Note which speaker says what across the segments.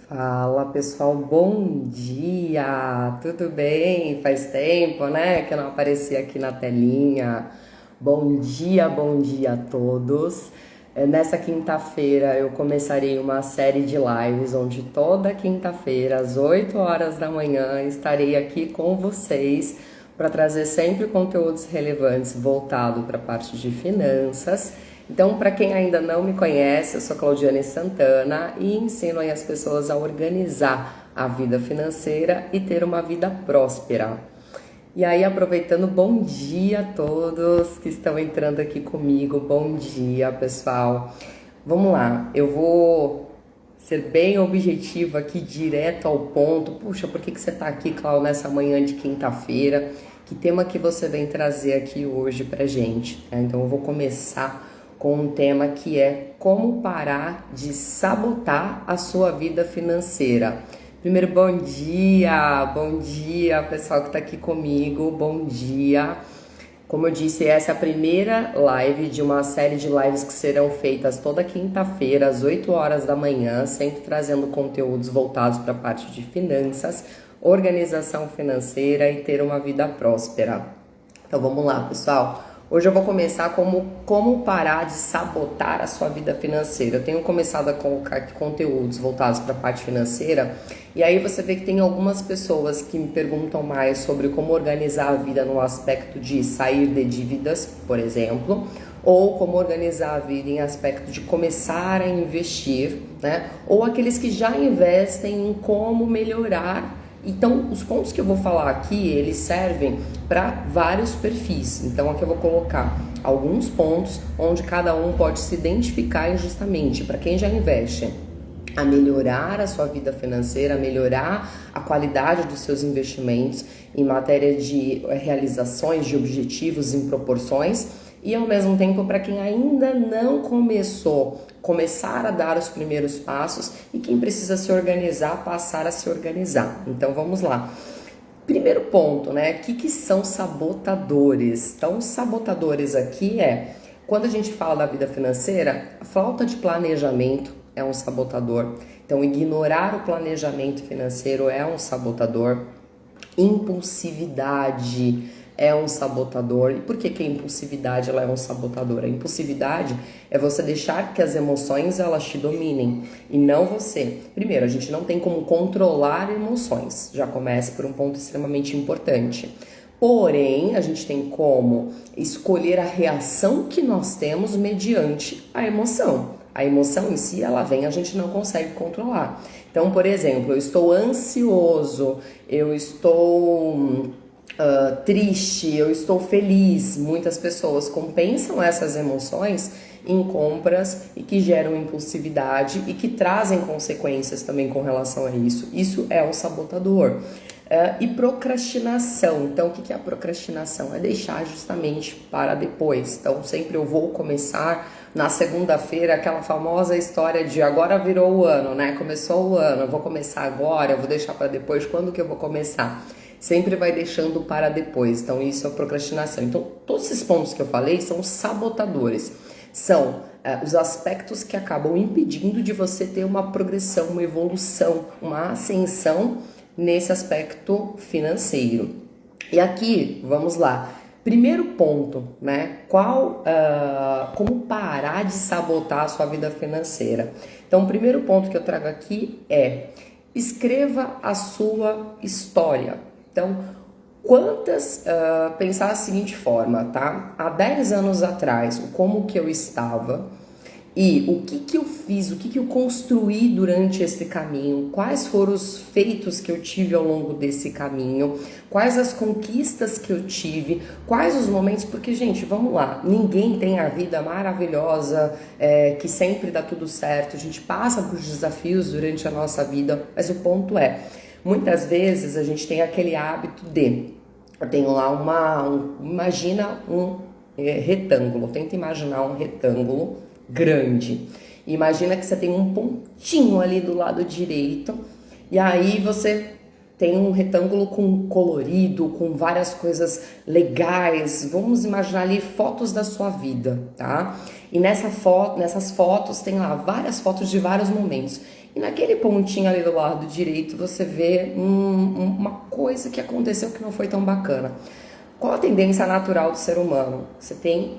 Speaker 1: Fala pessoal, bom dia! Tudo bem? Faz tempo, né, que eu não apareci aqui na telinha. Bom dia a todos. Nessa quinta-feira eu começarei uma série de lives onde toda quinta-feira, às 8 horas da manhã, estarei aqui com vocês para trazer sempre conteúdos relevantes voltado para a parte de finanças. Então, para quem ainda não me conhece, eu sou Claudiane Santana e ensino aí as pessoas a organizar a vida financeira e ter uma vida próspera. E aí, aproveitando, bom dia a todos que estão entrando aqui comigo. Bom dia, pessoal. Vamos lá, eu vou ser bem objetivo aqui, direto ao ponto. Puxa, por que você está aqui, Clau, nessa manhã de quinta-feira? Que tema que você vem trazer aqui hoje pra gente? Então, eu vou começar com um tema que é como parar de sabotar a sua vida financeira. Primeiro, bom dia pessoal que está aqui comigo, bom dia. Como eu disse, essa é a primeira live de uma série de lives que serão feitas toda quinta-feira, às 8 horas da manhã, sempre trazendo conteúdos voltados para a parte de finanças, organização financeira e ter uma vida próspera. Então vamos lá, pessoal. Hoje eu vou começar como parar de sabotar a sua vida financeira. Eu tenho começado a colocar aqui conteúdos voltados para a parte financeira e aí você vê que tem algumas pessoas que me perguntam mais sobre como organizar a vida no aspecto de sair de dívidas, por exemplo, ou como organizar a vida em aspecto de começar a investir, né? Ou aqueles que já investem em como melhorar. Então, os pontos que eu vou falar aqui, eles servem para vários perfis. Então, aqui eu vou colocar alguns pontos onde cada um pode se identificar justamente para quem já investe, a melhorar a sua vida financeira, a melhorar a qualidade dos seus investimentos em matéria de realizações de objetivos em proporções e ao mesmo tempo para quem ainda não começar a dar os primeiros passos e quem precisa se organizar, passar a se organizar. Então vamos lá. Primeiro ponto, né? O que são sabotadores? Então, sabotadores aqui quando a gente fala da vida financeira, a falta de planejamento é um sabotador. Então, ignorar o planejamento financeiro é um sabotador. Impulsividade é um sabotador. E por que a impulsividade ela é um sabotador? A impulsividade é você deixar que as emoções elas te dominem e não você. Primeiro, a gente não tem como controlar emoções. Já começa por um ponto extremamente importante. Porém, a gente tem como escolher a reação que nós temos mediante a emoção. A emoção em si, ela vem, a gente não consegue controlar. Então, por exemplo, eu estou ansioso, eu estou triste, eu estou feliz. Muitas pessoas compensam essas emoções em compras e que geram impulsividade e que trazem consequências também com relação a isso. Isso é um sabotador. E procrastinação. Então, o que é a procrastinação? É deixar justamente para depois. Então, sempre eu vou começar na segunda-feira, aquela famosa história de agora virou o ano, né? Começou o ano, eu vou começar agora, eu vou deixar para depois. Quando que eu vou começar? Sempre vai deixando para depois. Então, isso é procrastinação. Então, todos esses pontos que eu falei são sabotadores. São os aspectos que acabam impedindo de você ter uma progressão, uma evolução, uma ascensão nesse aspecto financeiro. E aqui, vamos lá. Primeiro ponto, né? Como parar de sabotar a sua vida financeira? Então, o primeiro ponto que eu trago aqui é escreva a sua história. Então, pensar da seguinte forma, tá? Há 10 anos atrás, como que eu estava e o que eu fiz, o que eu construí durante esse caminho, quais foram os feitos que eu tive ao longo desse caminho, quais as conquistas que eu tive, quais os momentos, porque, gente, vamos lá, ninguém tem a vida maravilhosa, que sempre dá tudo certo, a gente passa por desafios durante a nossa vida, mas o ponto muitas vezes a gente tem aquele hábito eu tenho lá imagina um retângulo, tenta imaginar um retângulo grande. Imagina que você tem um pontinho ali do lado direito e aí você tem um retângulo com colorido, com várias coisas legais. Vamos imaginar ali fotos da sua vida, tá? E nessas fotos tem lá várias fotos de vários momentos. E naquele pontinho ali do lado direito você vê uma coisa que aconteceu que não foi tão bacana. Qual a tendência natural do ser humano? Você tem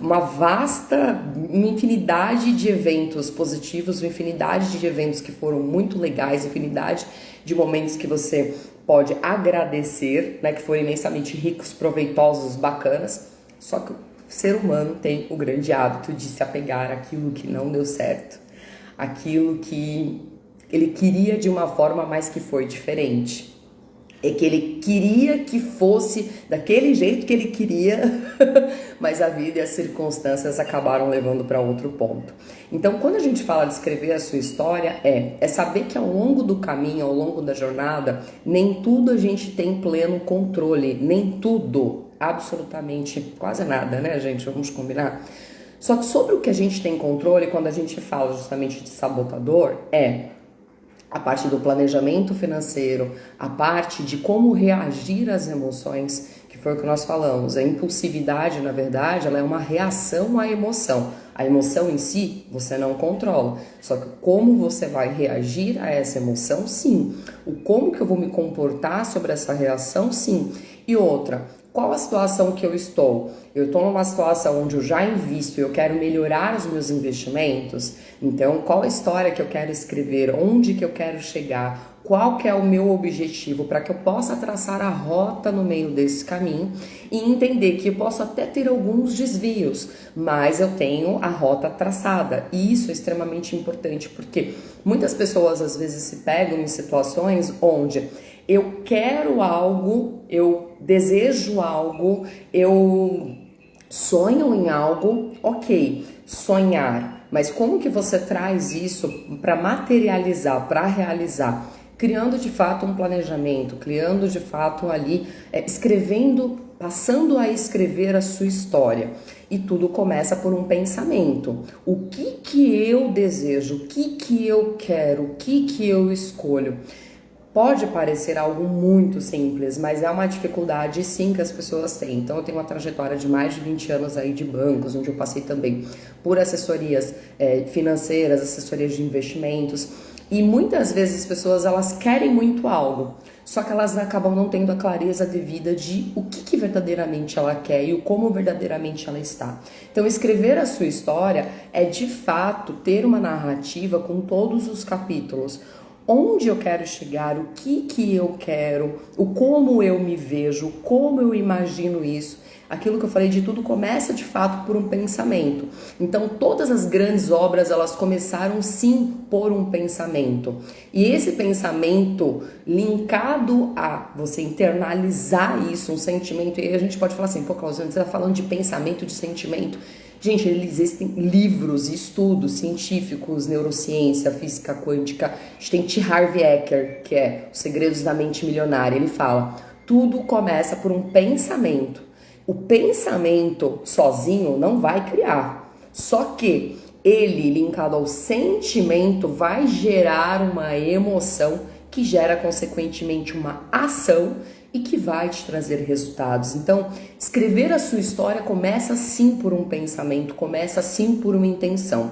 Speaker 1: uma infinidade de eventos positivos, uma infinidade de eventos que foram muito legais, infinidade de momentos que você pode agradecer, né, que foram imensamente ricos, proveitosos, bacanas. Só que o ser humano tem o grande hábito de se apegar àquilo que não deu certo, aquilo que ele queria de uma forma, mas que foi diferente. É que ele queria que fosse daquele jeito que ele queria, mas a vida e as circunstâncias acabaram levando para outro ponto. Então, quando a gente fala de escrever a sua história, é saber que ao longo do caminho, ao longo da jornada, nem tudo a gente tem pleno controle, nem tudo, absolutamente, quase nada, né, gente? Vamos combinar? Só que sobre o que a gente tem controle, quando a gente fala justamente de sabotador, a parte do planejamento financeiro, a parte de como reagir às emoções, que foi o que nós falamos. A impulsividade, na verdade, ela é uma reação à emoção. A emoção em si, você não controla. Só que como você vai reagir a essa emoção, sim. O como que eu vou me comportar sobre essa reação, sim. E outra, qual a situação que eu estou? Eu estou numa situação onde eu já invisto e eu quero melhorar os meus investimentos? Então, qual a história que eu quero escrever? Onde que eu quero chegar? Qual que é o meu objetivo para que eu possa traçar a rota no meio desse caminho e entender que eu posso até ter alguns desvios, mas eu tenho a rota traçada. E isso é extremamente importante porque muitas pessoas às vezes se pegam em situações onde eu quero algo, eu desejo algo, eu sonho em algo, ok, sonhar, mas como que você traz isso para materializar, para realizar? Criando de fato um planejamento, criando de fato ali, escrevendo, passando a escrever a sua história. E tudo começa por um pensamento. O que eu desejo, o que eu quero, o que eu escolho? Pode parecer algo muito simples, mas é uma dificuldade sim que as pessoas têm. Então eu tenho uma trajetória de mais de 20 anos aí de bancos, onde eu passei também por assessorias financeiras, assessorias de investimentos. E muitas vezes as pessoas elas querem muito algo, só que elas acabam não tendo a clareza devida de o que verdadeiramente ela quer e o como verdadeiramente ela está. Então escrever a sua história é de fato ter uma narrativa com todos os capítulos. Onde eu quero chegar, o que eu quero, o como eu me vejo, como eu imagino isso. Aquilo que eu falei de tudo começa de fato por um pensamento. Então todas as grandes obras elas começaram sim por um pensamento. E esse pensamento linkado a você internalizar isso, um sentimento, e aí a gente pode falar assim, pô, Cláudia, você está falando de pensamento, de sentimento. Gente, existem livros e estudos científicos, neurociência, física quântica. A gente tem T. Harv Eker, que é Os Segredos da Mente Milionária. Ele fala, tudo começa por um pensamento. O pensamento sozinho não vai criar. Só que ele, linkado ao sentimento, vai gerar uma emoção que gera, consequentemente, uma ação e que vai te trazer resultados. Então, escrever a sua história começa sim por um pensamento, começa sim por uma intenção,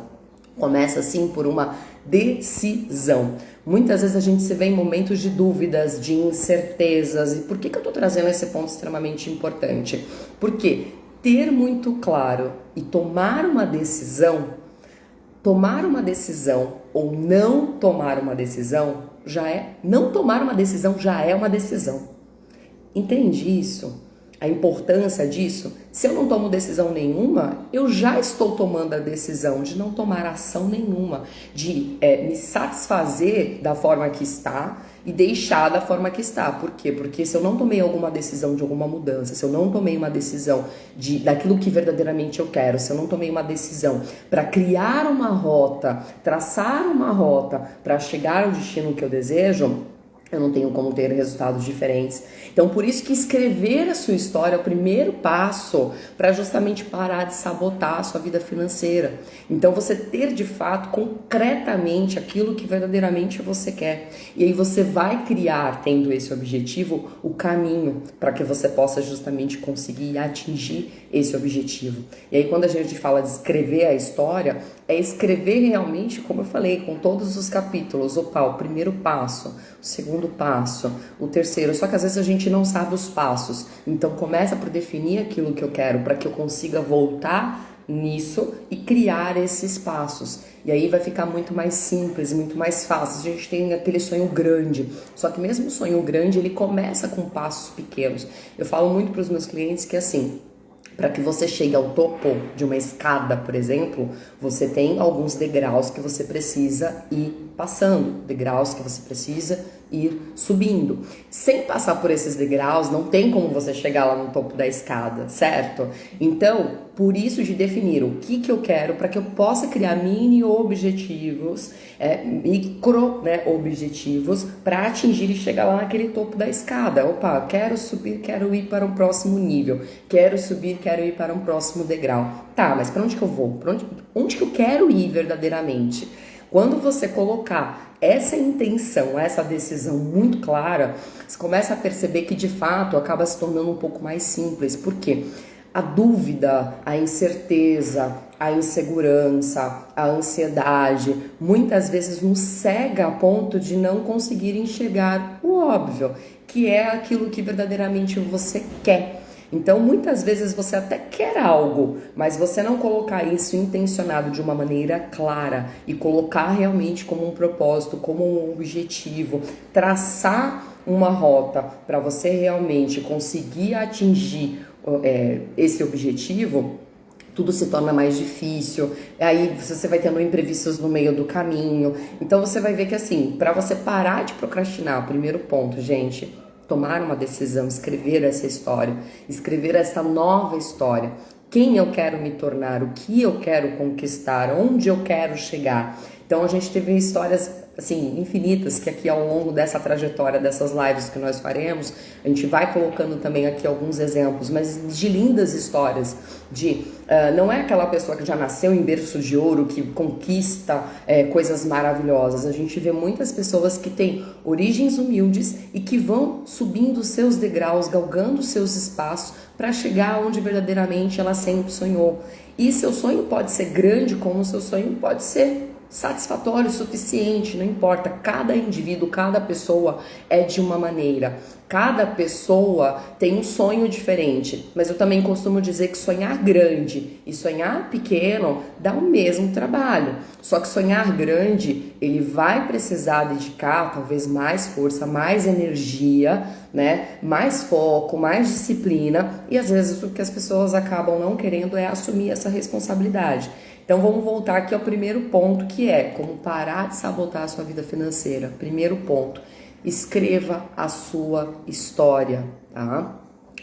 Speaker 1: começa sim por uma decisão. Muitas vezes a gente se vê em momentos de dúvidas, de incertezas. E por que eu estou trazendo esse ponto extremamente importante? Porque ter muito claro e tomar uma decisão ou não tomar uma decisão não tomar uma decisão já é uma decisão. Entende isso? A importância disso? Se eu não tomo decisão nenhuma, eu já estou tomando a decisão de não tomar ação nenhuma, de me satisfazer da forma que está e deixar da forma que está. Por quê? Porque se eu não tomei alguma decisão de alguma mudança, se eu não tomei uma decisão daquilo que verdadeiramente eu quero, se eu não tomei uma decisão para criar uma rota, traçar uma rota para chegar ao destino que eu desejo, eu não tenho como ter resultados diferentes. Então, por isso que escrever a sua história é o primeiro passo para justamente parar de sabotar a sua vida financeira. Então, você ter de fato, concretamente, aquilo que verdadeiramente você quer. E aí você vai criar, tendo esse objetivo, o caminho para que você possa justamente conseguir atingir esse objetivo. E aí, quando a gente fala de escrever a história, é escrever realmente, como eu falei, com todos os capítulos. Opa, o primeiro passo, o segundo passo, o terceiro. Só que às vezes a gente não sabe os passos. Então começa por definir aquilo que eu quero, para que eu consiga voltar nisso e criar esses passos. E aí vai ficar muito mais simples, muito mais fácil. A gente tem aquele sonho grande. Só que mesmo o sonho grande, ele começa com passos pequenos. Eu falo muito para os meus clientes que assim, para que você chegue ao topo de uma escada, por exemplo, você tem alguns degraus que você precisa ir passando, degraus que você precisa ir subindo. Sem passar por esses degraus, não tem como você chegar lá no topo da escada, certo? Então, por isso de definir o que eu quero para que eu possa criar mini objetivos, micro, objetivos para atingir e chegar lá naquele topo da escada. Opa, quero subir, quero ir para um próximo nível, quero subir, quero ir para um próximo degrau. Tá, mas para onde que eu vou? Onde que eu quero ir verdadeiramente? Quando você colocar essa intenção, essa decisão muito clara, você começa a perceber que de fato acaba se tornando um pouco mais simples. Por quê? A dúvida, a incerteza, a insegurança, a ansiedade, muitas vezes nos cega a ponto de não conseguir enxergar o óbvio, que é aquilo que verdadeiramente você quer. Então, muitas vezes você até quer algo, mas você não colocar isso intencionado de uma maneira clara e colocar realmente como um propósito, como um objetivo, traçar uma rota para você realmente conseguir atingir esse objetivo, tudo se torna mais difícil. Aí você vai tendo imprevistos no meio do caminho. Então você vai ver que assim, para você parar de procrastinar, o primeiro ponto, gente, tomar uma decisão, escrever essa história, escrever essa nova história. Quem eu quero me tornar, o que eu quero conquistar, onde eu quero chegar. Então a gente teve histórias assim, infinitas, que aqui ao longo dessa trajetória, dessas lives que nós faremos, a gente vai colocando também aqui alguns exemplos, mas de lindas histórias, não é aquela pessoa que já nasceu em berço de ouro, que conquista coisas maravilhosas. A gente vê muitas pessoas que têm origens humildes e que vão subindo seus degraus, galgando seus espaços para chegar onde verdadeiramente ela sempre sonhou. E seu sonho pode ser grande, como o seu sonho pode ser satisfatório, suficiente, não importa. Cada indivíduo, cada pessoa é de uma maneira. Cada pessoa tem um sonho diferente, mas eu também costumo dizer que sonhar grande e sonhar pequeno dá o mesmo trabalho. Só que sonhar grande, ele vai precisar dedicar talvez mais força, mais energia, mais foco, mais disciplina, e às vezes o que as pessoas acabam não querendo é assumir essa responsabilidade. Então vamos voltar aqui ao primeiro ponto, que é como parar de sabotar a sua vida financeira. Primeiro ponto, escreva a sua história, tá?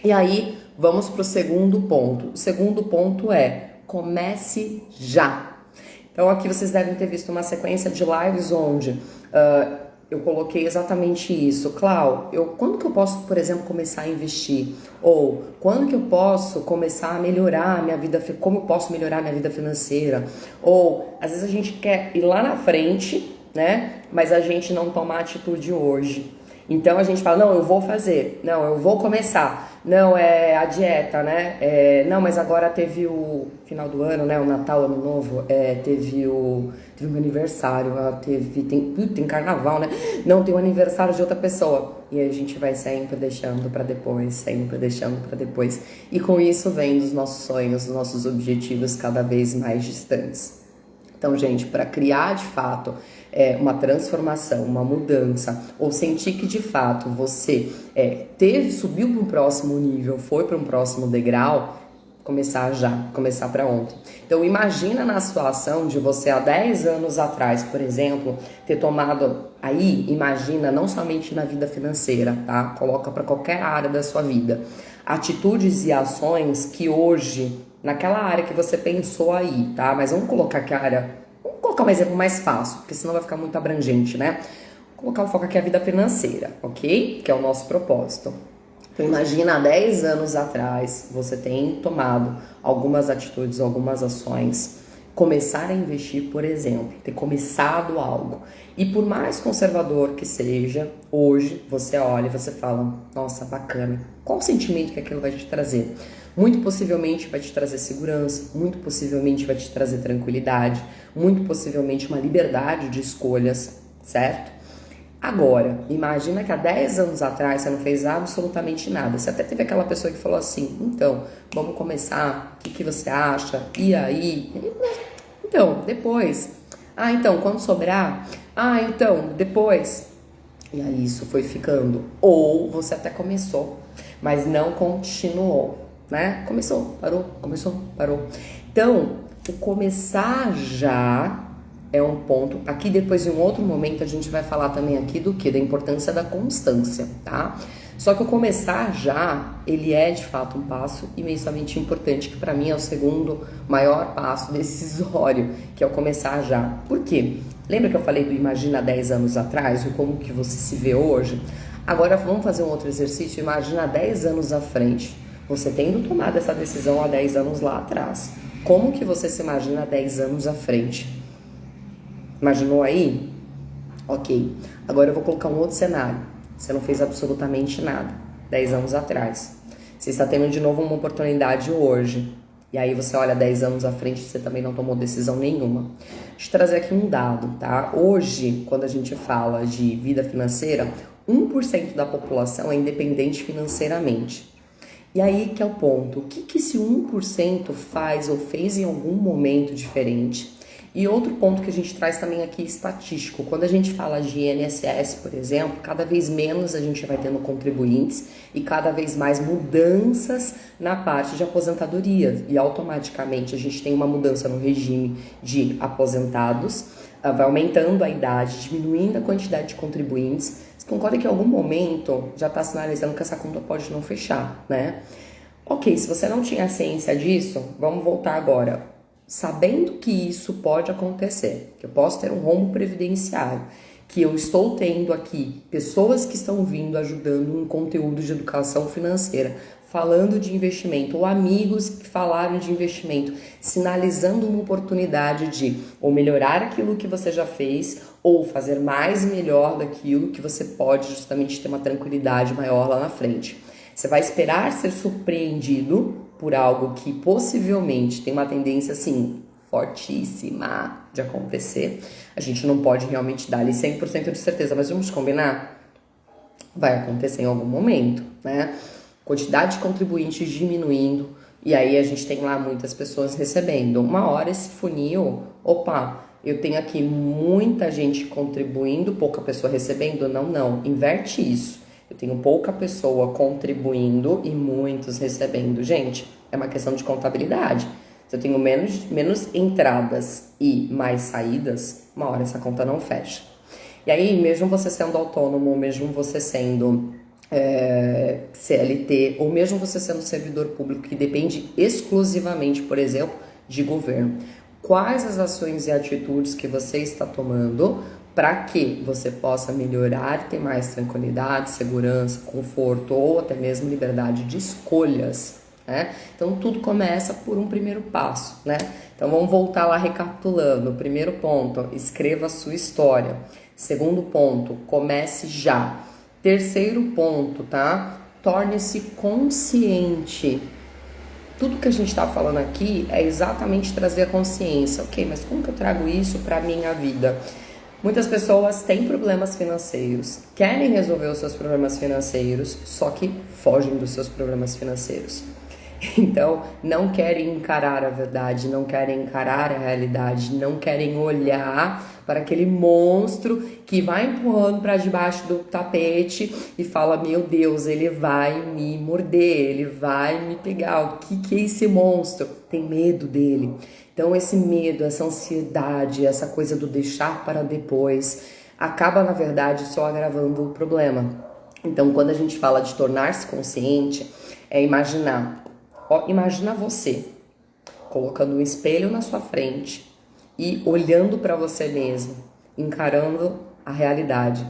Speaker 1: E aí vamos para o segundo ponto. O segundo ponto é comece já. Então aqui vocês devem ter visto uma sequência de lives onde eu coloquei exatamente isso. Clau, quando que eu posso, por exemplo, começar a investir? Ou quando que eu posso começar a melhorar a minha vida, como eu posso melhorar a minha vida financeira? Ou às vezes a gente quer ir lá na frente, mas a gente não toma atitude hoje. Então a gente fala, não, eu vou fazer, não, eu vou começar, não, é a dieta, não, mas agora teve o final do ano, o Natal, Ano Novo, teve o meu aniversário, tem carnaval, não, tem o aniversário de outra pessoa, e aí a gente vai sempre deixando pra depois, e com isso vem dos nossos sonhos, dos nossos objetivos cada vez mais distantes. Então, gente, para criar de fato uma transformação, uma mudança, ou sentir que de fato você subiu para um próximo nível, foi para um próximo degrau, começar para ontem. Então, imagina na situação de você há 10 anos atrás, por exemplo, ter tomado imagina não somente na vida financeira, tá? Coloca para qualquer área da sua vida. Atitudes e ações que hoje, naquela área que você pensou tá? Mas vamos colocar um exemplo mais fácil, porque senão vai ficar muito abrangente, colocar o foco aqui a vida financeira, ok? Que é o nosso propósito. Então imagina há 10 anos atrás, você tem tomado algumas atitudes, algumas ações, começar a investir, por exemplo, ter começado algo. E por mais conservador que seja, hoje você olha e você fala, nossa, bacana. Qual o sentimento que aquilo vai te trazer? Muito possivelmente vai te trazer segurança, muito possivelmente vai te trazer tranquilidade, muito possivelmente uma liberdade de escolhas, certo? Agora, imagina que há 10 anos atrás você não fez absolutamente nada. Você até teve aquela pessoa que falou assim, então, vamos começar, o que você acha? E aí? Então, depois. Ah, então, quando sobrar? Ah, então, depois. E aí isso foi ficando. Ou você até começou, mas não continuou, né? Começou, parou. Então, o começar já é um ponto. Aqui depois em um outro momento a gente vai falar também aqui do que? Da importância da constância, tá? Só que o começar já, ele é de fato um passo imensamente importante, que para mim é o segundo maior passo decisório, que é o começar já. Por quê? Lembra que eu falei do imagina 10 anos atrás, o como que você se vê hoje? Agora vamos fazer um outro exercício, imagina 10 anos à frente. Você tendo tomado essa decisão há 10 anos lá atrás. Como que você se imagina 10 anos à frente? Imaginou aí? Ok. Agora eu vou colocar um outro cenário. Você não fez absolutamente nada 10 anos atrás. Você está tendo de novo uma oportunidade hoje. E aí você olha 10 anos à frente e você também não tomou decisão nenhuma. Deixa eu trazer aqui um dado, tá? Hoje, quando a gente fala de vida financeira, 1% da população é independente financeiramente. E aí que é o ponto. O que esse 1% faz ou fez em algum momento diferente? E outro ponto que a gente traz também aqui estatístico, quando a gente fala de INSS, por exemplo, cada vez menos a gente vai tendo contribuintes e cada vez mais mudanças na parte de aposentadoria. E automaticamente a gente tem uma mudança no regime de aposentados, vai aumentando a idade, diminuindo a quantidade de contribuintes. Você concorda que em algum momento já está sinalizando que essa conta pode não fechar, né? Ok, se você não tinha ciência disso, vamos voltar agora. Sabendo que isso pode acontecer, que eu posso ter um rombo previdenciário, que eu estou tendo aqui pessoas que estão vindo ajudando um conteúdo de educação financeira, falando de investimento, ou amigos que falaram de investimento, sinalizando uma oportunidade de ou melhorar aquilo que você já fez, ou fazer mais e melhor daquilo que você pode justamente ter uma tranquilidade maior lá na frente. Você vai esperar ser surpreendido por algo que possivelmente tem uma tendência, assim, fortíssima de acontecer. A gente não pode realmente dar ali 100% de certeza, mas vamos combinar? Vai acontecer em algum momento, né? Quantidade de contribuintes diminuindo, e aí a gente tem lá muitas pessoas recebendo. Uma hora esse funil, opa, eu tenho aqui muita gente contribuindo, pouca pessoa recebendo. Não, inverte isso. Eu tenho pouca pessoa contribuindo e muitos recebendo. Gente, é uma questão de contabilidade. Se eu tenho menos entradas e mais saídas, uma hora essa conta não fecha. E aí, mesmo você sendo autônomo, mesmo você sendo CLT, ou mesmo você sendo servidor público que depende exclusivamente, por exemplo, de governo, quais as ações e atitudes que você está tomando para que você possa melhorar, ter mais tranquilidade, segurança, conforto ou até mesmo liberdade de escolhas, né? Então tudo começa por um primeiro passo, né? Então vamos voltar lá recapitulando. Primeiro ponto, escreva a sua história. Segundo ponto, comece já. Terceiro ponto, tá? Torne-se consciente. Tudo que a gente está falando aqui é exatamente trazer a consciência. Ok, mas como que eu trago isso para a minha vida? Muitas pessoas têm problemas financeiros, querem resolver os seus problemas financeiros, só que fogem dos seus problemas financeiros. Então, não querem encarar a verdade, não querem encarar a realidade, não querem olhar para aquele monstro que vai empurrando para debaixo do tapete e fala, meu Deus, ele vai me morder, ele vai me pegar. O que é esse monstro? Tem medo dele. Então, esse medo, essa ansiedade, essa coisa do deixar para depois, acaba, na verdade, só agravando o problema. Então, quando a gente fala de tornar-se consciente, é imaginar. Imagina você colocando um espelho na sua frente e olhando para você mesmo, encarando a realidade.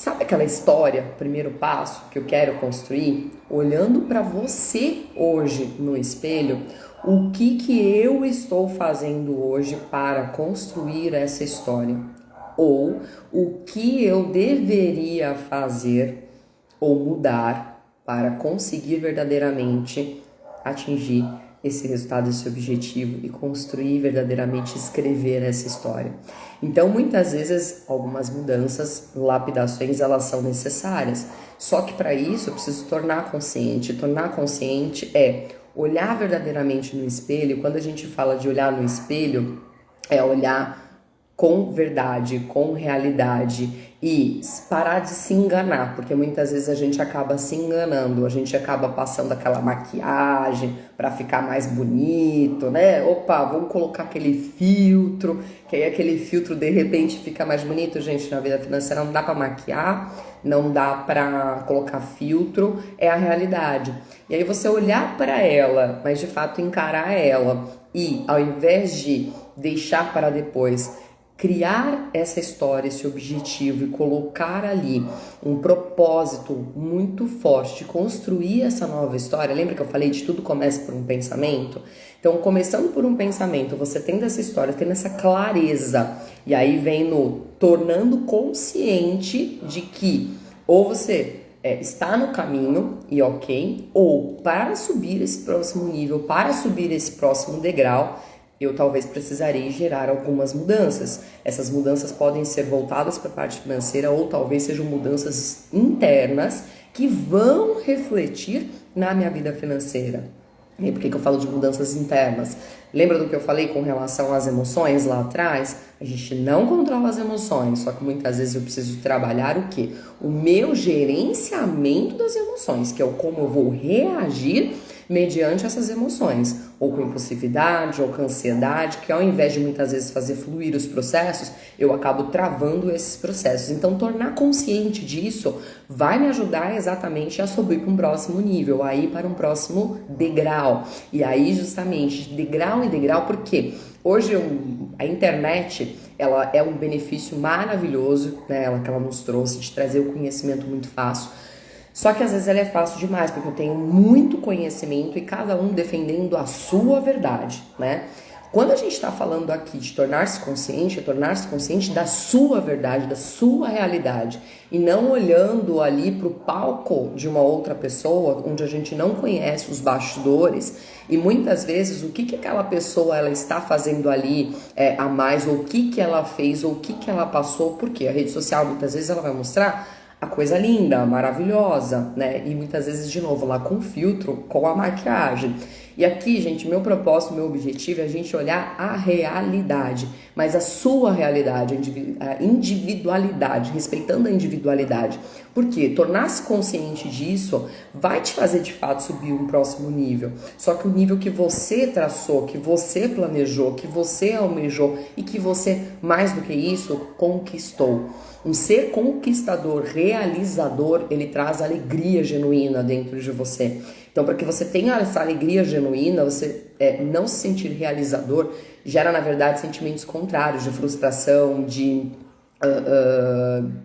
Speaker 1: Sabe aquela história, primeiro passo que eu quero construir? Olhando para você hoje no espelho, o que eu estou fazendo hoje para construir essa história? Ou o que eu deveria fazer ou mudar para conseguir verdadeiramente atingir esse resultado, esse objetivo e construir verdadeiramente, escrever essa história. Então, muitas vezes, algumas mudanças, lapidações, elas são necessárias. Só que para isso, eu preciso tornar consciente. Tornar consciente é olhar verdadeiramente no espelho. Quando a gente fala de olhar no espelho, é olhar com verdade, com realidade e parar de se enganar, porque muitas vezes a gente acaba se enganando, a gente acaba passando aquela maquiagem para ficar mais bonito, né? Opa, vamos colocar aquele filtro, que aí aquele filtro de repente fica mais bonito. Gente, na vida financeira não dá para maquiar, não dá para colocar filtro, é a realidade. E aí você olhar para ela, mas de fato encarar ela e ao invés de deixar para depois, criar essa história, esse objetivo e colocar ali um propósito muito forte de construir essa nova história. Lembra que eu falei de tudo começa por um pensamento? Então, começando por um pensamento, você tendo essa história, tendo essa clareza, e aí vem no tornando consciente de que ou você está no caminho e ok, ou para subir esse próximo nível, para subir esse próximo degrau, eu talvez precisarei gerar algumas mudanças. Essas mudanças podem ser voltadas para a parte financeira ou talvez sejam mudanças internas que vão refletir na minha vida financeira. E por que eu falo de mudanças internas? Lembra do que eu falei com relação às emoções lá atrás? A gente não controla as emoções, só que muitas vezes eu preciso trabalhar o quê? O meu gerenciamento das emoções, que é o como eu vou reagir mediante essas emoções, ou com impulsividade, ou com ansiedade, que ao invés de muitas vezes fazer fluir os processos, eu acabo travando esses processos. Então, tornar consciente disso vai me ajudar exatamente a subir para um próximo nível, a ir para um próximo degrau. E aí, justamente, de degrau em degrau, porque hoje a internet, ela é um benefício maravilhoso, né? Que ela nos trouxe de trazer o conhecimento muito fácil. Só que às vezes ela é fácil demais, porque eu tenho muito conhecimento e cada um defendendo a sua verdade, né? Quando a gente está falando aqui de tornar-se consciente, é tornar-se consciente da sua verdade, da sua realidade, e não olhando ali para o palco de uma outra pessoa, onde a gente não conhece os bastidores, e muitas vezes o que aquela pessoa ela está fazendo ali a mais, ou o que ela fez, ou o que ela passou, porque a rede social muitas vezes ela vai mostrar a coisa linda, maravilhosa, né? E muitas vezes, de novo, lá com filtro, com a maquiagem. E aqui, gente, meu propósito, meu objetivo é a gente olhar a realidade, mas a sua realidade, a individualidade, respeitando a individualidade. Porque tornar-se consciente disso vai te fazer, de fato, subir um próximo nível. Só que o nível que você traçou, que você planejou, que você almejou e que você, mais do que isso, conquistou. Um ser conquistador, realizador, ele traz alegria genuína dentro de você. Então, para que você tenha essa alegria genuína, você não se sentir realizador, gera, na verdade, sentimentos contrários, de frustração, de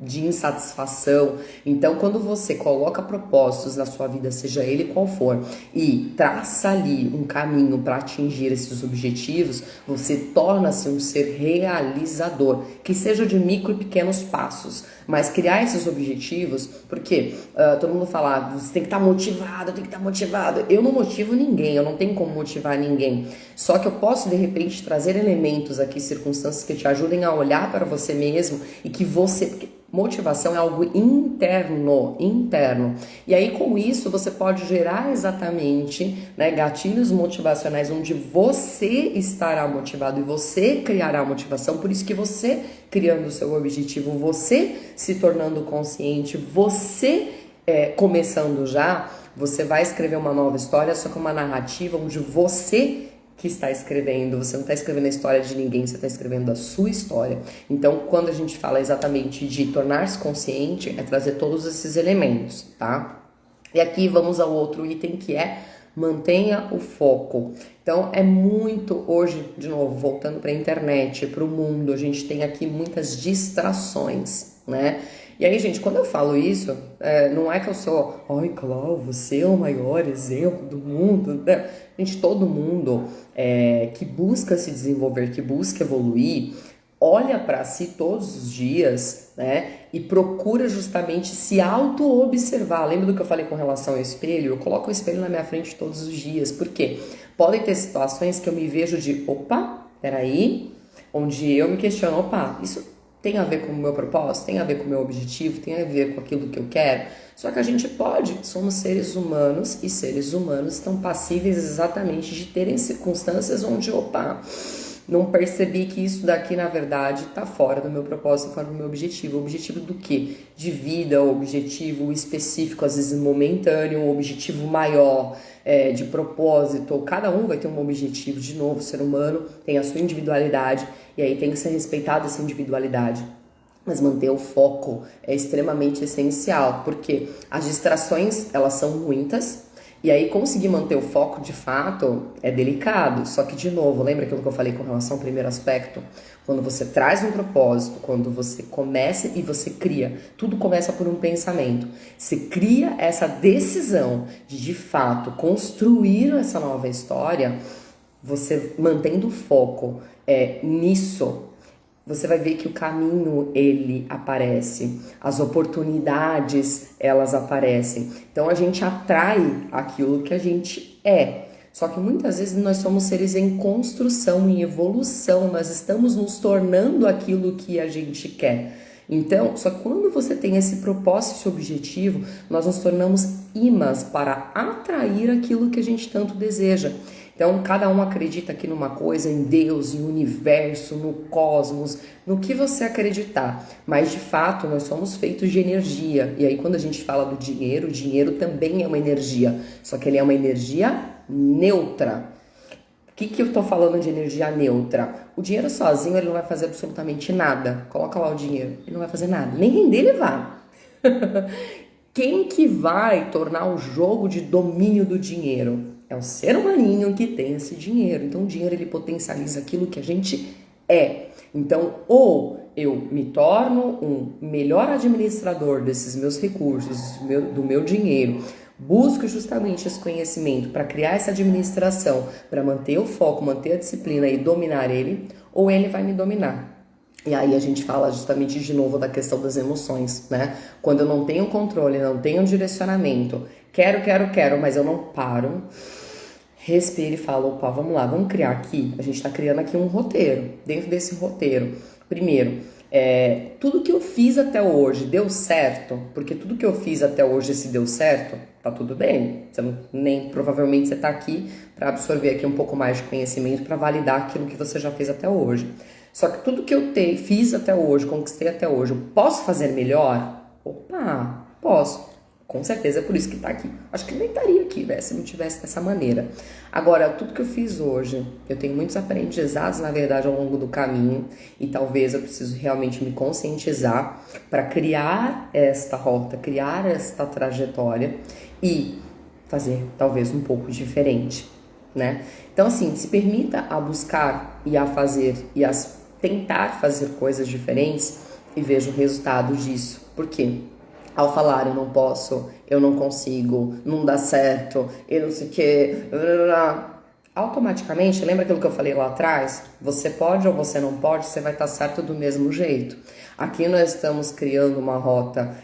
Speaker 1: insatisfação. Então, quando você coloca propósitos na sua vida, seja ele qual for, e traça ali um caminho para atingir esses objetivos, você torna-se um ser realizador, que seja de micro e pequenos passos, mas criar esses objetivos, porque todo mundo fala, você tem que estar motivado, tem que estar motivado. Eu não motivo ninguém, eu não tenho como motivar ninguém. Só que eu posso, de repente, trazer elementos aqui, circunstâncias que te ajudem a olhar para você mesmo e que você... Porque motivação é algo interno. E aí, com isso, você pode gerar exatamente, né, gatilhos motivacionais onde você estará motivado e você criará motivação. Por isso que você, criando o seu objetivo, você se tornando consciente, você começando já, você vai escrever uma nova história, só que uma narrativa onde você que está escrevendo, você não está escrevendo a história de ninguém, você está escrevendo a sua história. Então, quando a gente fala exatamente de tornar-se consciente, é trazer todos esses elementos, tá? E aqui vamos ao outro item que é mantenha o foco. Então, é muito, hoje, de novo, voltando para a internet, para o mundo, a gente tem aqui muitas distrações, né? E aí, gente, quando eu falo isso, não é que eu sou, ai, Clau, você é o maior exemplo do mundo, né? Gente, todo mundo que busca se desenvolver, que busca evoluir, olha para si todos os dias, né? E procura justamente se auto-observar. Lembra do que eu falei com relação ao espelho? Eu coloco o espelho na minha frente todos os dias. Por quê? Podem ter situações que eu me vejo de, opa, peraí, onde eu me questiono, opa, isso tem a ver com o meu propósito, tem a ver com o meu objetivo, tem a ver com aquilo que eu quero. Só que a gente pode, somos seres humanos e seres humanos estão passíveis exatamente de terem circunstâncias onde, opa, não percebi que isso daqui, na verdade, está fora do meu propósito, fora do meu objetivo. O objetivo do quê? De vida, o objetivo específico, às vezes momentâneo, um objetivo maior, de propósito. Cada um vai ter um objetivo. De novo, o ser humano tem a sua individualidade e aí tem que ser respeitada essa individualidade. Mas manter o foco é extremamente essencial, porque as distrações, elas são muitas. E aí conseguir manter o foco de fato é delicado, só que de novo, lembra aquilo que eu falei com relação ao primeiro aspecto? Quando você traz um propósito, quando você começa e você cria, tudo começa por um pensamento. Você cria essa decisão de fato construir essa nova história, você mantendo o foco nisso, você vai ver que o caminho, ele aparece, as oportunidades, elas aparecem. Então, a gente atrai aquilo que a gente é. Só que muitas vezes nós somos seres em construção, em evolução, nós estamos nos tornando aquilo que a gente quer. Então, só que quando você tem esse propósito, esse objetivo, nós nos tornamos imãs para atrair aquilo que a gente tanto deseja. Então, cada um acredita aqui numa coisa, em Deus, em universo, no cosmos, no que você acreditar. Mas, de fato, nós somos feitos de energia. E aí, quando a gente fala do dinheiro, o dinheiro também é uma energia. Só que ele é uma energia neutra. O que eu tô falando de energia neutra? O dinheiro sozinho, ele não vai fazer absolutamente nada. Coloca lá o dinheiro, ele não vai fazer nada. Nem render ele vai. Quem que vai tornar o jogo de domínio do dinheiro? É o ser humaninho que tem esse dinheiro. Então, o dinheiro, ele potencializa aquilo que a gente é. Então, ou eu me torno um melhor administrador desses meus recursos, do meu dinheiro, busco justamente esse conhecimento para criar essa administração, para manter o foco, manter a disciplina e dominar ele, ou ele vai me dominar. E aí a gente fala justamente de novo da questão das emoções, né? Quando eu não tenho controle, não tenho direcionamento, quero, mas eu não paro, respiro e falo, opa, vamos lá, vamos criar aqui. A gente tá criando aqui um roteiro. Dentro desse roteiro, primeiro, tudo que eu fiz até hoje deu certo? Porque tudo que eu fiz até hoje, se deu certo, tá tudo bem. Provavelmente você tá aqui para absorver aqui um pouco mais de conhecimento, para validar aquilo que você já fez até hoje. Só que tudo que eu fiz até hoje, conquistei até hoje, eu posso fazer melhor? Opa, posso. Com certeza é por isso que tá aqui. Acho que nem estaria aqui, né, se não tivesse dessa maneira. Agora, tudo que eu fiz hoje, eu tenho muitos aprendizados, na verdade, ao longo do caminho. E talvez eu preciso realmente me conscientizar para criar esta rota, criar esta trajetória e fazer talvez um pouco diferente, né? Então, assim, se permita a buscar e a fazer e a tentar fazer coisas diferentes e veja o resultado disso. Por quê? Ao falar eu não posso, eu não consigo, não dá certo, eu não sei o que, automaticamente, lembra aquilo que eu falei lá atrás? Você pode ou você não pode, você vai estar certo do mesmo jeito. Aqui nós estamos criando uma rota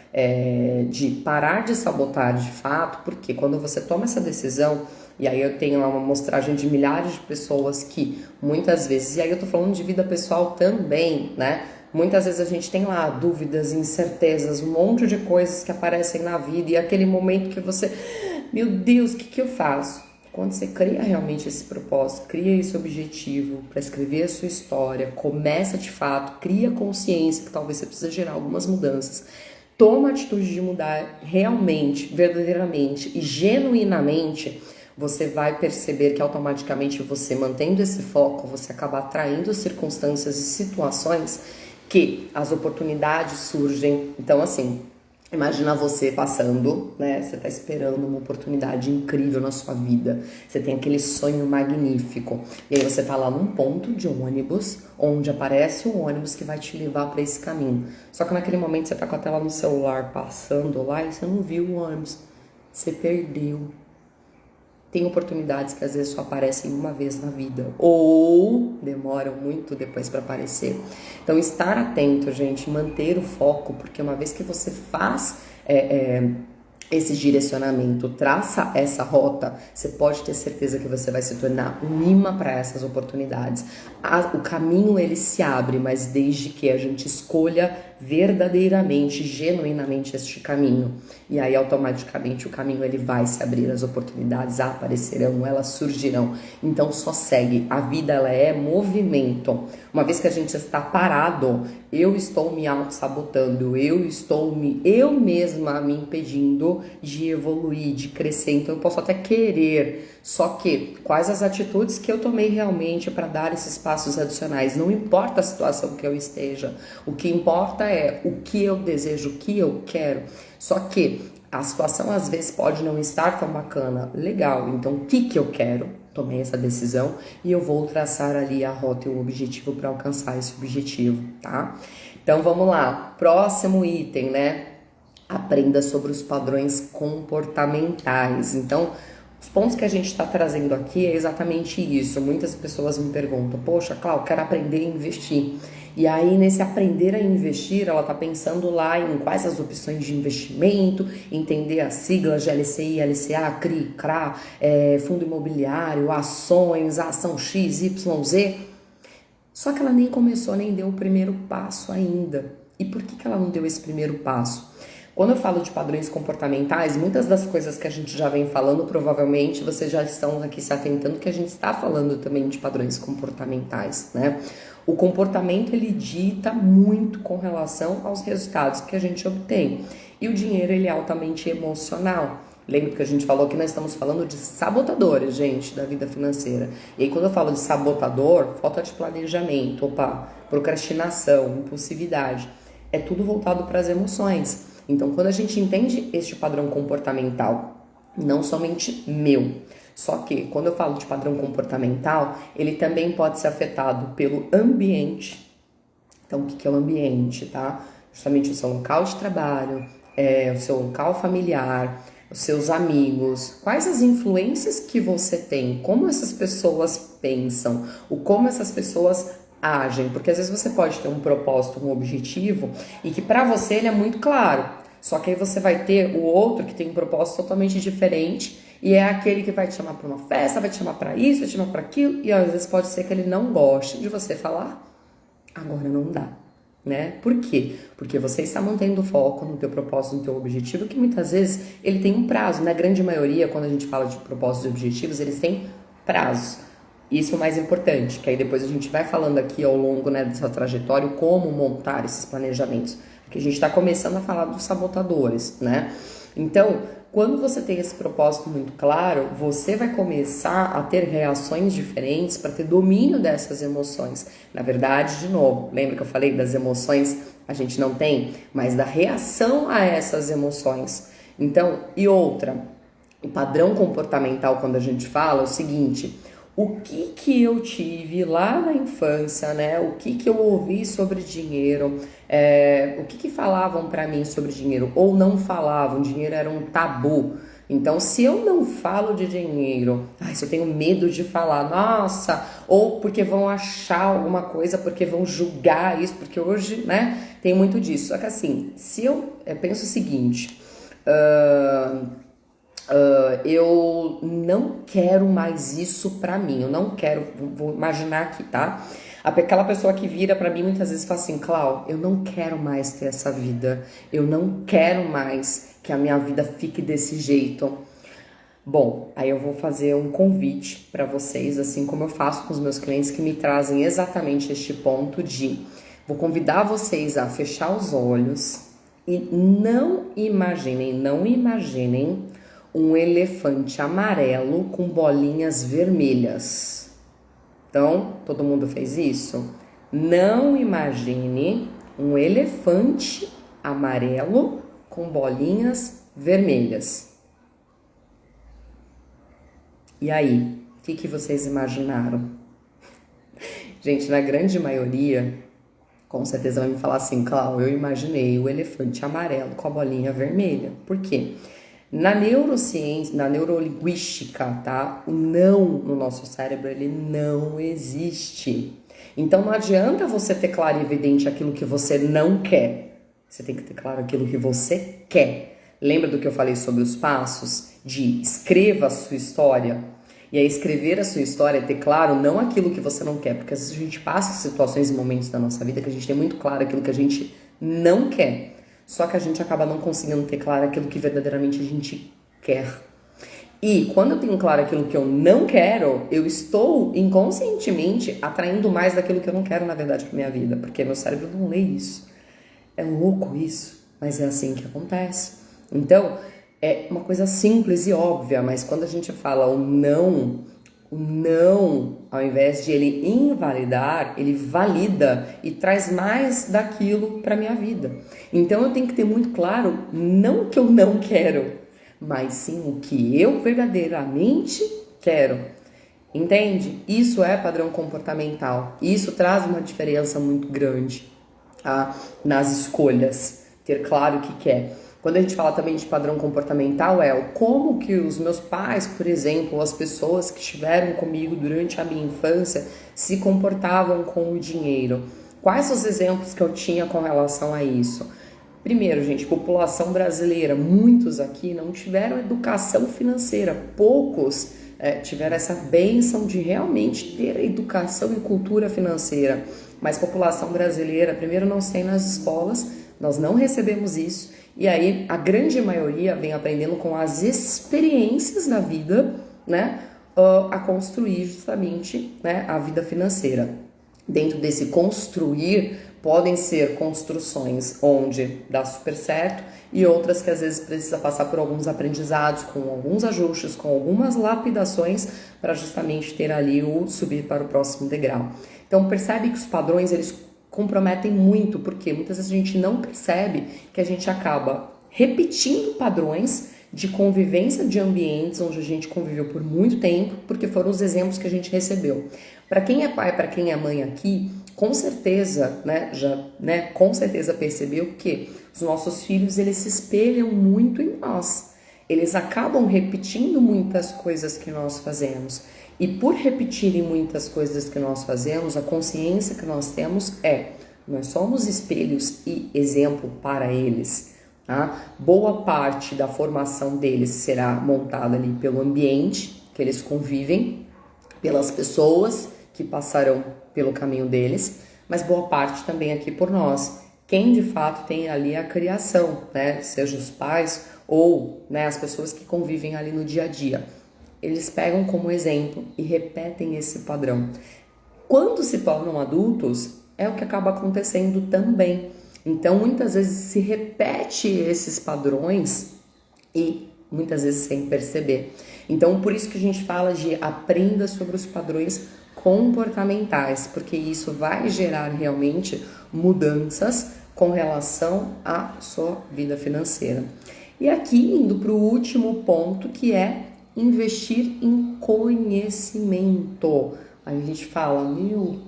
Speaker 1: de parar de sabotar de fato, porque quando você toma essa decisão, e aí eu tenho uma amostragem de milhares de pessoas que muitas vezes, e aí eu tô falando de vida pessoal também, né? Muitas vezes a gente tem lá dúvidas, incertezas, um monte de coisas que aparecem na vida e aquele momento que você, meu Deus, o que eu faço? Quando você cria realmente esse propósito, cria esse objetivo para escrever a sua história, começa de fato, cria consciência que talvez você precisa gerar algumas mudanças, toma a atitude de mudar realmente, verdadeiramente e genuinamente, você vai perceber que automaticamente você mantendo esse foco, você acaba atraindo circunstâncias e situações que as oportunidades surgem. Então, assim, Imagina você passando, né? Você tá esperando uma oportunidade incrível na sua vida. Você tem aquele sonho magnífico. E aí você tá lá num ponto de ônibus, onde aparece um ônibus que vai te levar para esse caminho. Só que naquele momento você tá com a tela no celular passando lá e você não viu o ônibus. Você perdeu. Tem oportunidades que às vezes só aparecem uma vez na vida ou demoram muito depois para aparecer. Então, estar atento, gente, manter o foco, porque uma vez que você faz esse direcionamento, traça essa rota, você pode ter certeza que você vai se tornar um imã para essas oportunidades. O caminho ele se abre, mas desde que a gente escolha verdadeiramente, genuinamente este caminho. E aí automaticamente o caminho ele vai se abrir, as oportunidades aparecerão, elas surgirão. Então só segue, a vida ela é movimento. Uma vez que a gente está parado, eu estou me auto-sabotando, eu mesma me impedindo de evoluir, de crescer. Então eu posso até querer, só que quais as atitudes que eu tomei realmente para dar esses passos adicionais? Não importa a situação que eu esteja, o que importa é o que eu desejo, o que eu quero. Só que a situação às vezes pode não estar tão bacana. Legal, então o que eu quero? Tomei essa decisão e eu vou traçar ali a rota e o objetivo para alcançar esse objetivo, tá? Então vamos lá, próximo item, né? Aprenda sobre os padrões comportamentais. Então, os pontos que a gente está trazendo aqui é exatamente isso. Muitas pessoas me perguntam, poxa, Cláudia, quero aprender a investir. E aí, nesse aprender a investir, ela está pensando lá em quais as opções de investimento, entender as siglas de LCI, LCA, CRI, CRA, fundo imobiliário, ações, ação X, Y, Z. Só que ela nem começou, nem deu o primeiro passo ainda. E por que ela não deu esse primeiro passo? Quando eu falo de padrões comportamentais, muitas das coisas que a gente já vem falando, provavelmente vocês já estão aqui se atentando que a gente está falando também de padrões comportamentais, né? O comportamento, ele dita muito com relação aos resultados que a gente obtém. E o dinheiro, ele é altamente emocional. Lembra que a gente falou que nós estamos falando de sabotadores, gente, da vida financeira. E aí, quando eu falo de sabotador, falta de planejamento, procrastinação, impulsividade. É tudo voltado para as emoções. Então, quando a gente entende este padrão comportamental, não somente meu, só que quando eu falo de padrão comportamental, ele também pode ser afetado pelo ambiente. Então, o que é o ambiente, tá? Justamente o seu local de trabalho, o seu local familiar, os seus amigos, quais as influências que você tem, como essas pessoas pensam, o como essas pessoas agem, porque às vezes você pode ter um propósito, um objetivo, e que para você ele é muito claro, só que aí você vai ter o outro que tem um propósito totalmente diferente, e é aquele que vai te chamar para uma festa, vai te chamar para isso, vai te chamar para aquilo, e às vezes pode ser que ele não goste de você falar, agora não dá, né? Por quê? Porque você está mantendo foco no teu propósito, no teu objetivo, que muitas vezes ele tem um prazo. Na grande maioria, quando a gente fala de propósitos e objetivos, eles têm prazos. Isso é o mais importante, que aí depois a gente vai falando aqui ao longo, né, dessa trajetória como montar esses planejamentos. Porque a gente está começando a falar dos sabotadores, né? Então, quando você tem esse propósito muito claro, você vai começar a ter reações diferentes para ter domínio dessas emoções. Na verdade, de novo, lembra que eu falei das emoções a gente não tem, mas da reação a essas emoções. Então, e outra, o padrão comportamental quando a gente fala é o seguinte: o que eu tive lá na infância, né? O que eu ouvi sobre dinheiro, o que falavam para mim sobre dinheiro ou não falavam, dinheiro era um tabu. Então, se eu não falo de dinheiro, se eu tenho medo de falar, nossa, ou porque vão achar alguma coisa, porque vão julgar isso, porque hoje, né, tem muito disso. Só que assim, se eu penso o seguinte, eu não quero mais isso pra mim, eu não quero, vou imaginar aqui, tá? Aquela pessoa que vira pra mim muitas vezes fala assim, Clau, eu não quero mais ter essa vida, eu não quero mais que a minha vida fique desse jeito. Bom, aí eu vou fazer um convite pra vocês, assim como eu faço com os meus clientes que me trazem exatamente este ponto vou convidar vocês a fechar os olhos e não imaginem um elefante amarelo com bolinhas vermelhas. Então, todo mundo fez isso? Não imagine um elefante amarelo com bolinhas vermelhas. E aí, o que vocês imaginaram? Gente, na grande maioria, com certeza vai me falar assim, Cláudia, eu imaginei o elefante amarelo com a bolinha vermelha. Por quê? Na neurociência, na neurolinguística, tá? O não no nosso cérebro, ele não existe. Então não adianta você ter claro e evidente aquilo que você não quer. Você tem que ter claro aquilo que você quer. Lembra do que eu falei sobre os passos? De escreva a sua história. E aí escrever a sua história é ter claro não aquilo que você não quer. Porque às vezes a gente passa situações e momentos da nossa vida que a gente tem muito claro aquilo que a gente não quer. Só que a gente acaba não conseguindo ter claro aquilo que verdadeiramente a gente quer. E quando eu tenho claro aquilo que eu não quero, eu estou inconscientemente atraindo mais daquilo que eu não quero, na verdade, para minha vida. Porque meu cérebro não lê isso. É louco isso, mas é assim que acontece. Então, é uma coisa simples e óbvia, mas quando a gente fala o não, ao invés de ele invalidar, ele valida e traz mais daquilo para minha vida. Então eu tenho que ter muito claro, não que eu não quero, mas sim o que eu verdadeiramente quero. Entende? Isso é padrão comportamental. Isso traz uma diferença muito grande, tá? Nas escolhas. Ter claro o que quer. Quando a gente fala também de padrão comportamental, é o como que os meus pais, por exemplo, as pessoas que estiveram comigo durante a minha infância, se comportavam com o dinheiro. Quais os exemplos que eu tinha com relação a isso? Primeiro, gente, população brasileira, muitos aqui não tiveram educação financeira, poucos tiveram essa bênção de realmente ter educação e cultura financeira. Mas população brasileira, primeiro, não tem nas escolas, nós não recebemos isso. E aí a grande maioria vem aprendendo com as experiências da vida, né, a construir justamente, né, a vida financeira. Dentro desse construir, podem ser construções onde dá super certo e outras que às vezes precisa passar por alguns aprendizados, com alguns ajustes, com algumas lapidações para justamente ter ali o subir para o próximo degrau. Então percebe que os padrões, eles comprometem muito, porque muitas vezes a gente não percebe que a gente acaba repetindo padrões de convivência de ambientes onde a gente conviveu por muito tempo, porque foram os exemplos que a gente recebeu. Para quem é pai, para quem é mãe aqui, com certeza, com certeza percebeu que os nossos filhos, eles se espelham muito em nós. Eles acabam repetindo muitas coisas que nós fazemos. E por repetirem muitas coisas que nós fazemos, a consciência que nós temos nós somos espelhos e exemplo para eles. Tá? Boa parte da formação deles será montada ali pelo ambiente que eles convivem, pelas pessoas que passarão pelo caminho deles, mas boa parte também aqui por nós. Quem de fato tem ali a criação, né? Seja os pais ou, né, as pessoas que convivem ali no dia a dia. Eles pegam como exemplo e repetem esse padrão. Quando se tornam adultos, é o que acaba acontecendo também. Então, muitas vezes se repete esses padrões e muitas vezes sem perceber. Então, por isso que a gente fala de aprenda sobre os padrões comportamentais, porque isso vai gerar realmente mudanças com relação à sua vida financeira. E aqui, indo para o último ponto, que é investir em conhecimento. Aí a gente fala,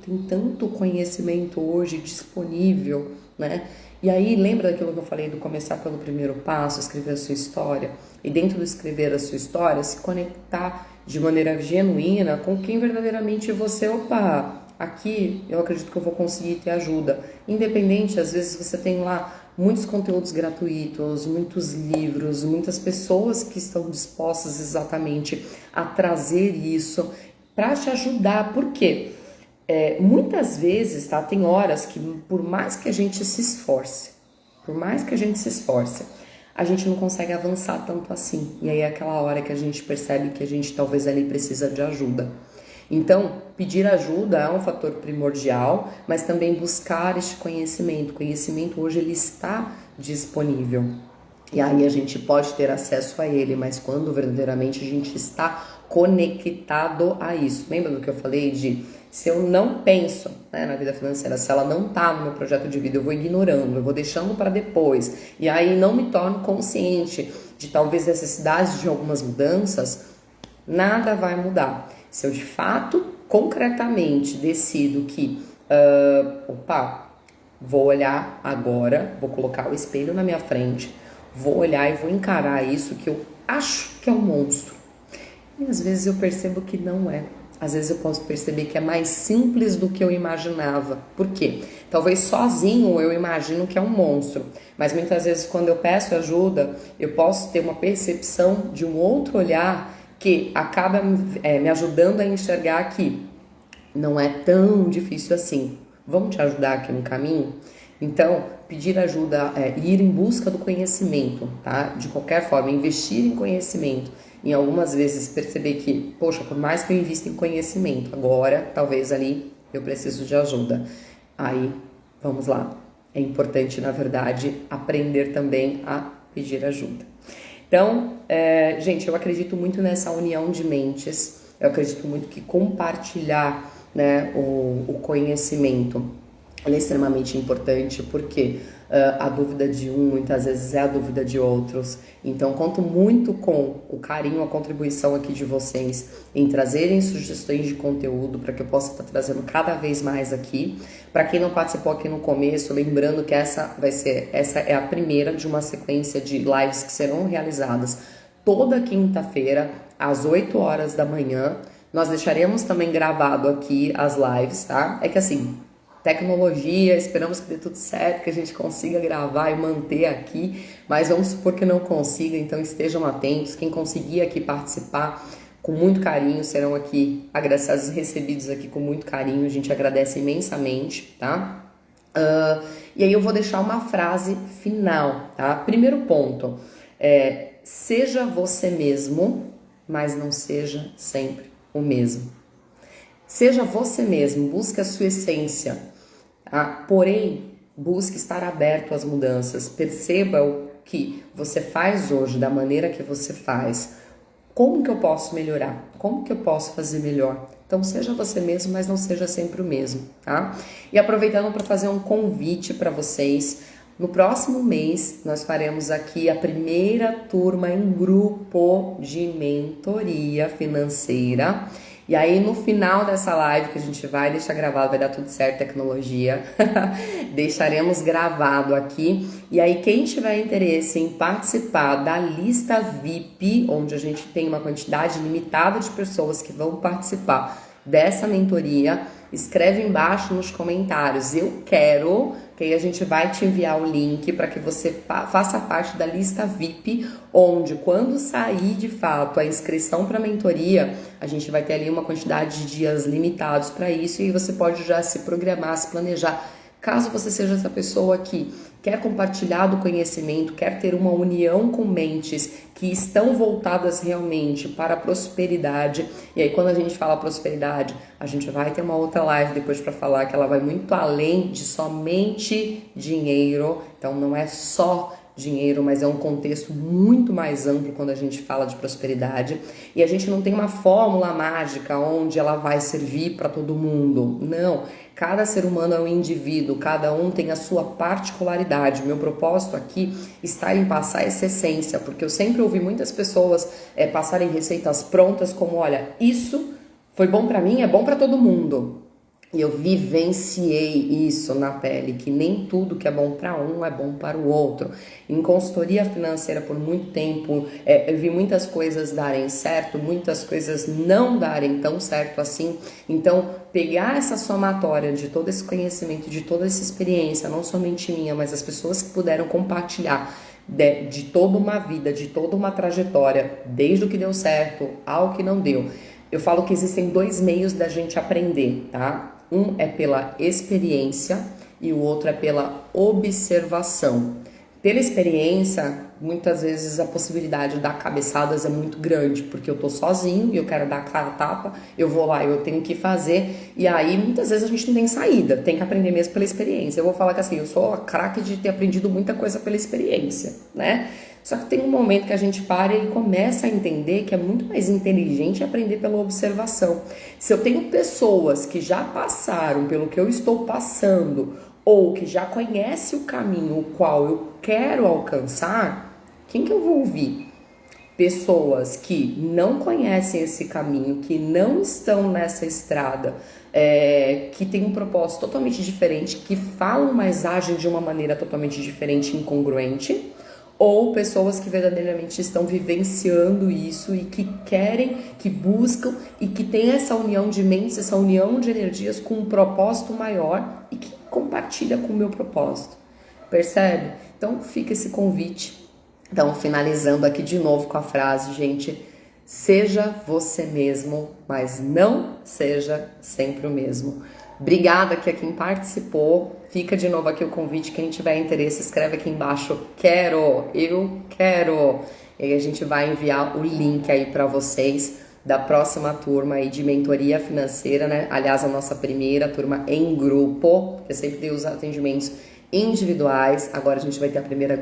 Speaker 1: tem tanto conhecimento hoje disponível, né? E aí, lembra daquilo que eu falei do começar pelo primeiro passo, escrever a sua história? E dentro do escrever a sua história, se conectar de maneira genuína com quem verdadeiramente você, aqui eu acredito que eu vou conseguir ter ajuda. Independente, às vezes você tem lá muitos conteúdos gratuitos, muitos livros, muitas pessoas que estão dispostas exatamente a trazer isso para te ajudar. Por quê? Muitas vezes, tá? Tem horas que por mais que a gente se esforce, a gente não consegue avançar tanto assim. E aí é aquela hora que a gente percebe que a gente talvez ali precisa de ajuda. Então, pedir ajuda é um fator primordial, mas também buscar este conhecimento. O conhecimento hoje ele está disponível. E aí a gente pode ter acesso a ele, mas quando verdadeiramente a gente está conectado a isso. Lembra do que eu falei de Se eu não penso, né, na vida financeira, se ela não tá no meu projeto de vida, eu vou ignorando, eu vou deixando para depois, e aí não me torno consciente de talvez necessidades de algumas mudanças, nada vai mudar. Se eu de fato, concretamente, decido que, vou olhar agora, vou colocar o espelho na minha frente, vou olhar e vou encarar isso que eu acho que é um monstro. E às vezes eu percebo que não é. Às vezes eu posso perceber que é mais simples do que eu imaginava. Por quê? Talvez sozinho eu imagino que é um monstro, mas muitas vezes quando eu peço ajuda, eu posso ter uma percepção de um outro olhar que acaba me ajudando a enxergar que não é tão difícil assim. Vamos te ajudar aqui no caminho? Então, pedir ajuda, ir em busca do conhecimento, tá? De qualquer forma, investir em conhecimento. Em algumas vezes perceber que, poxa, por mais que eu invista em conhecimento, agora, talvez ali, eu preciso de ajuda. Aí, vamos lá. É importante, na verdade, aprender também a pedir ajuda. Então, gente, eu acredito muito nessa união de mentes. Eu acredito muito que compartilhar, né, o conhecimento é extremamente importante, porque a dúvida de um muitas vezes é a dúvida de outros. Então, conto muito com o carinho, a contribuição aqui de vocês em trazerem sugestões de conteúdo para que eu possa estar trazendo cada vez mais aqui. Para quem não participou aqui no começo, lembrando que essa é a primeira de uma sequência de lives que serão realizadas toda quinta-feira às 8 horas da manhã. Nós deixaremos também gravado aqui as lives, tá? É que assim, tecnologia, esperamos que dê tudo certo, que a gente consiga gravar e manter aqui, mas vamos supor que não consiga, então estejam atentos. Quem conseguir aqui participar, com muito carinho, serão aqui agraciados e recebidos aqui com muito carinho, a gente agradece imensamente, tá? E aí eu vou deixar uma frase final, tá? Primeiro ponto, seja você mesmo, mas não seja sempre o mesmo. Seja você mesmo, busque a sua essência. Porém, busque estar aberto às mudanças. Perceba o que você faz hoje, da maneira que você faz. Como que eu posso melhorar? Como que eu posso fazer melhor? Então, seja você mesmo, mas não seja sempre o mesmo, tá? E aproveitando para fazer um convite para vocês, no próximo mês nós faremos aqui a primeira turma em grupo de mentoria financeira. E aí no final dessa live que a gente vai deixar gravado, vai dar tudo certo, tecnologia, deixaremos gravado aqui. E aí quem tiver interesse em participar da lista VIP, onde a gente tem uma quantidade limitada de pessoas que vão participar dessa mentoria, escreve embaixo nos comentários, eu quero, que aí a gente vai te enviar o link para que você faça parte da lista VIP, onde quando sair de fato a inscrição para a mentoria, a gente vai ter ali uma quantidade de dias limitados para isso e você pode já se programar, se planejar. Caso você seja essa pessoa que quer compartilhar do conhecimento, quer ter uma união com mentes que estão voltadas realmente para a prosperidade, e aí quando a gente fala prosperidade, a gente vai ter uma outra live depois para falar que ela vai muito além de somente dinheiro, então não é só dinheiro, mas é um contexto muito mais amplo quando a gente fala de prosperidade, e a gente não tem uma fórmula mágica onde ela vai servir para todo mundo, não. Cada ser humano é um indivíduo, cada um tem a sua particularidade. O meu propósito aqui está em passar essa essência, porque eu sempre ouvi muitas pessoas passarem receitas prontas como, olha, isso foi bom para mim, é bom para todo mundo. E eu vivenciei isso na pele, que nem tudo que é bom para um é bom para o outro. Em consultoria financeira por muito tempo, eu vi muitas coisas darem certo, muitas coisas não darem tão certo assim. Então, pegar essa somatória de todo esse conhecimento, de toda essa experiência, não somente minha, mas as pessoas que puderam compartilhar de toda uma vida, de toda uma trajetória, desde o que deu certo ao que não deu. Eu falo que existem dois meios da gente aprender, tá? Um é pela experiência e o outro é pela observação. Pela experiência, muitas vezes a possibilidade de dar cabeçadas é muito grande, porque eu tô sozinho e eu quero dar aquela tapa, eu vou lá, eu tenho que fazer, e aí muitas vezes a gente não tem saída, tem que aprender mesmo pela experiência. Eu vou falar que assim, eu sou a craque de ter aprendido muita coisa pela experiência, né? Só que tem um momento que a gente para e começa a entender que é muito mais inteligente aprender pela observação. Se eu tenho pessoas que já passaram pelo que eu estou passando, ou que já conhecem o caminho o qual eu quero alcançar, quem que eu vou ouvir? Pessoas que não conhecem esse caminho, que não estão nessa estrada, que tem um propósito totalmente diferente, que falam, mas agem de uma maneira totalmente diferente e incongruente, ou pessoas que verdadeiramente estão vivenciando isso e que querem, que buscam e que têm essa união de mentes, essa união de energias com um propósito maior e que compartilha com o meu propósito. Percebe? Então fica esse convite. Então, finalizando aqui de novo com a frase, gente, seja você mesmo, mas não seja sempre o mesmo. Obrigada aqui a quem participou. Fica de novo aqui o convite. Quem tiver interesse, escreve aqui embaixo. Quero, eu quero. E aí a gente vai enviar o link aí para vocês da próxima turma aí de mentoria financeira, né? Aliás, a nossa primeira turma em grupo. Eu sempre dei os atendimentos individuais, agora a gente vai ter a primeira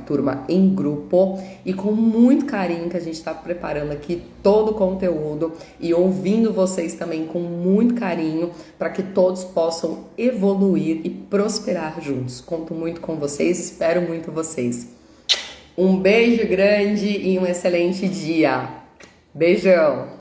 Speaker 1: turma em grupo e com muito carinho que a gente está preparando aqui todo o conteúdo e ouvindo vocês também com muito carinho para que todos possam evoluir e prosperar juntos. Conto muito com vocês, espero muito vocês. Um beijo grande e um excelente dia. Beijão!